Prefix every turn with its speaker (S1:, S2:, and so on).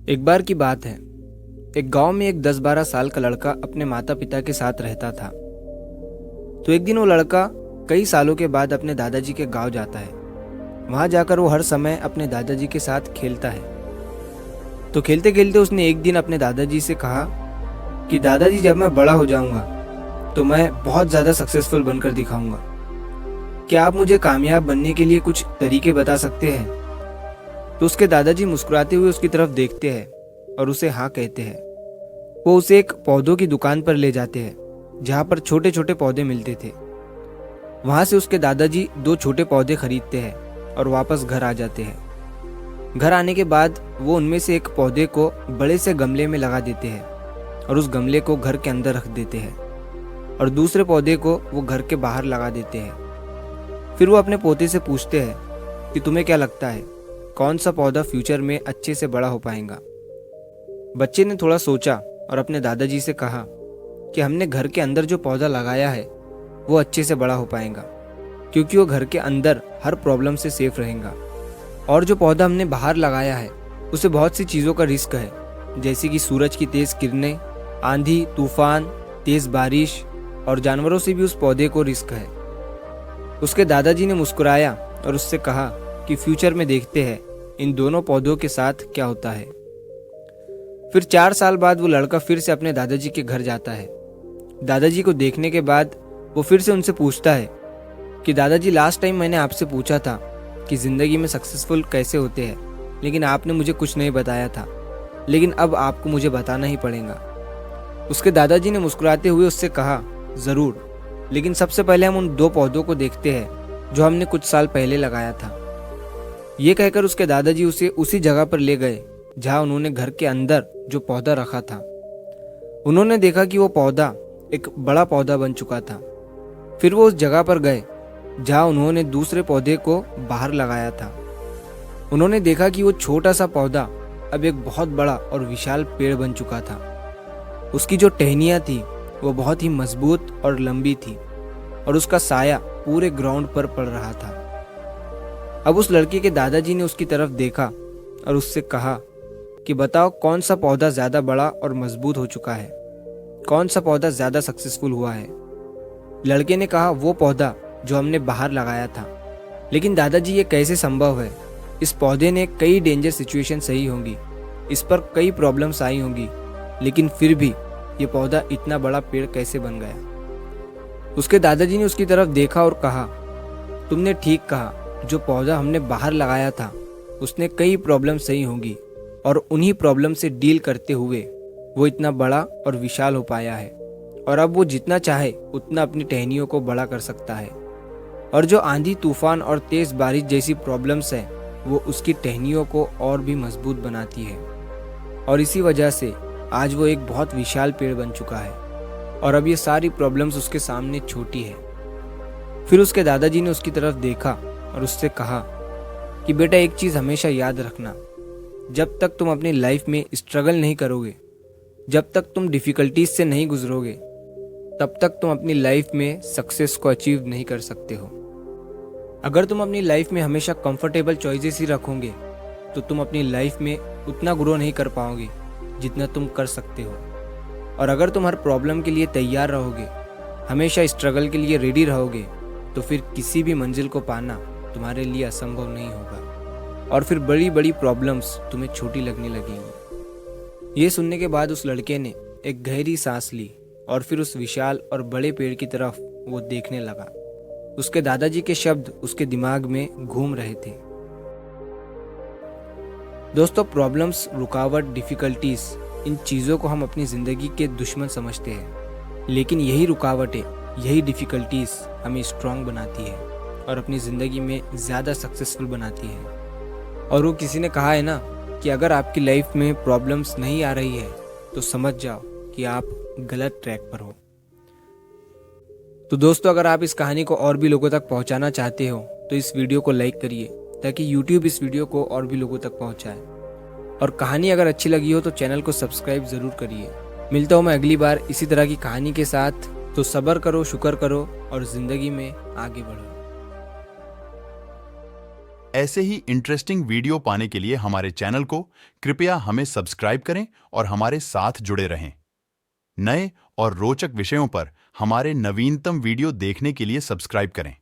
S1: एक बार की बात है। एक गांव में एक 10-12 साल का लड़का अपने माता पिता के साथ रहता था। तो एक दिन वो लड़का कई सालों के बाद अपने दादाजी के गांव जाता है। वहां जाकर वो हर समय अपने दादाजी के साथ खेलता है। तो खेलते खेलते उसने एक दिन अपने दादाजी से कहा कि दादाजी, जब मैं बड़ा हो जाऊंगा तो मैं बहुत ज़्यादा सक्सेसफुल बनकर दिखाऊंगा। क्या आप मुझे कामयाब बनने के लिए कुछ तरीके बता सकते हैं? तो उसके दादाजी मुस्कुराते हुए उसकी तरफ देखते हैं और उसे हाँ कहते हैं। वो उसे एक पौधों की दुकान पर ले जाते हैं जहाँ पर छोटे छोटे पौधे मिलते थे। वहाँ से उसके दादाजी 2 छोटे पौधे खरीदते हैं और वापस घर आ जाते हैं। घर आने के बाद वो उनमें से एक पौधे को बड़े से गमले में लगा देते हैं और उस गमले को घर के अंदर रख देते हैं और दूसरे पौधे को वो घर के बाहर लगा देते हैं। फिर वो अपने पोते से पूछते हैं कि तुम्हें क्या लगता है, कौन सा पौधा फ्यूचर में अच्छे से बड़ा हो पाएगा? बच्चे ने थोड़ा सोचा और अपने दादाजी से कहा कि हमने घर के अंदर जो पौधा लगाया है वो अच्छे से बड़ा हो पाएगा, क्योंकि वो घर के अंदर हर प्रॉब्लम से सेफ रहेगा। और जो पौधा हमने बाहर लगाया है उसे बहुत सी चीज़ों का रिस्क है, जैसे कि सूरज की तेज़ किरणें, आंधी तूफान, तेज़ बारिश और जानवरों से भी उस पौधे को रिस्क है। उसके दादाजी ने मुस्कुराया और उससे कहा कि फ्यूचर में देखते हैं इन दोनों पौधों के साथ क्या होता है। फिर 4 साल बाद वो लड़का फिर से अपने दादाजी के घर जाता है। दादाजी को देखने के बाद वो फिर से उनसे पूछता है कि दादाजी, लास्ट टाइम मैंने आपसे पूछा था कि ज़िंदगी में सक्सेसफुल कैसे होते हैं, लेकिन आपने मुझे कुछ नहीं बताया था, लेकिन अब आपको मुझे बताना ही पड़ेगा। उसके दादाजी ने मुस्कुराते हुए उससे कहा, ज़रूर, लेकिन सबसे पहले हम उन 2 पौधों को देखते हैं जो हमने कुछ साल पहले लगाया था। ये कहकर उसके दादाजी उसे उसी जगह पर ले गए जहां उन्होंने घर के अंदर जो पौधा रखा था। उन्होंने देखा कि वो पौधा एक बड़ा पौधा बन चुका था। फिर वो उस जगह पर गए जहां उन्होंने दूसरे पौधे को बाहर लगाया था। उन्होंने देखा कि वो छोटा सा पौधा अब एक बहुत बड़ा और विशाल पेड़ बन चुका था। उसकी जो टहनियाँ थी वो बहुत ही मजबूत और लंबी थी और उसका साया पूरे ग्राउंड पर पड़ रहा था। अब उस लड़के के दादाजी ने उसकी तरफ देखा और उससे कहा कि बताओ, कौन सा पौधा ज़्यादा बड़ा और मजबूत हो चुका है, कौन सा पौधा ज़्यादा सक्सेसफुल हुआ है? लड़के ने कहा, वो पौधा जो हमने बाहर लगाया था। लेकिन दादाजी, ये कैसे संभव है? इस पौधे ने कई डेंजर सिचुएशन सही होंगी, इस पर कई प्रॉब्लम्स आई होंगी, लेकिन फिर भी ये पौधा इतना बड़ा पेड़ कैसे बन गया? उसके दादाजी ने उसकी तरफ देखा और कहा, तुमने ठीक कहा, जो पौधा हमने बाहर लगाया था उसने कई प्रॉब्लम सही होंगी और उन्हीं प्रॉब्लम से डील करते हुए वो इतना बड़ा और विशाल हो पाया है। और अब वो जितना चाहे उतना अपनी टहनियों को बड़ा कर सकता है। और जो आंधी तूफान और तेज़ बारिश जैसी प्रॉब्लम्स हैं वो उसकी टहनियों को और भी मजबूत बनाती है। और इसी वजह से आज वो एक बहुत विशाल पेड़ बन चुका है और अब ये सारी प्रॉब्लम्स उसके सामने छोटी है। फिर उसके दादाजी ने उसकी तरफ देखा और उससे कहा कि बेटा, एक चीज़ हमेशा याद रखना, जब तक तुम अपनी लाइफ में स्ट्रगल नहीं करोगे, जब तक तुम डिफ़िकल्टीज से नहीं गुजरोगे, तब तक तुम अपनी लाइफ में सक्सेस को अचीव नहीं कर सकते हो। अगर तुम अपनी लाइफ में हमेशा कंफर्टेबल चॉइसेस ही रखोगे तो तुम अपनी लाइफ में उतना ग्रो नहीं कर पाओगे जितना तुम कर सकते हो। और अगर तुम हर प्रॉब्लम के लिए तैयार रहोगे, हमेशा स्ट्रगल के लिए रेडी रहोगे, तो फिर किसी भी मंजिल को पाना तुम्हारे लिए असंभव नहीं होगा और फिर बड़ी बड़ी प्रॉब्लम्स तुम्हें छोटी लगने लगेंगी। ये सुनने के बाद उस लड़के ने एक गहरी सांस ली और फिर उस विशाल और बड़े पेड़ की तरफ वो देखने लगा। उसके दादाजी के शब्द उसके दिमाग में घूम रहे थे। दोस्तों, प्रॉब्लम्स, रुकावट, डिफ़िकल्टीज, इन चीज़ों को हम अपनी ज़िंदगी के दुश्मन समझते हैं, लेकिन यही रुकावटें, यही डिफ़िकल्टीज हमें स्ट्रांग बनाती है और अपनी ज़िंदगी में ज़्यादा सक्सेसफुल बनाती है। और वो किसी ने कहा है ना कि अगर आपकी लाइफ में प्रॉब्लम्स नहीं आ रही है तो समझ जाओ कि आप गलत ट्रैक पर हो। तो दोस्तों, अगर आप इस कहानी को और भी लोगों तक पहुंचाना चाहते हो तो इस वीडियो को लाइक करिए ताकि YouTube इस वीडियो को और भी लोगों तक पहुंचाए। और कहानी अगर अच्छी लगी हो तो चैनल को सब्सक्राइब ज़रूर करिए। मिलता हूँ मैं अगली बार इसी तरह की कहानी के साथ। तो सब्र करो, शुक्र करो और ज़िंदगी में आगे बढ़ो।
S2: ऐसे ही इंटरेस्टिंग वीडियो पाने के लिए हमारे चैनल को कृपया हमें सब्सक्राइब करें और हमारे साथ जुड़े रहें। नए और रोचक विषयों पर हमारे नवीनतम वीडियो देखने के लिए सब्सक्राइब करें।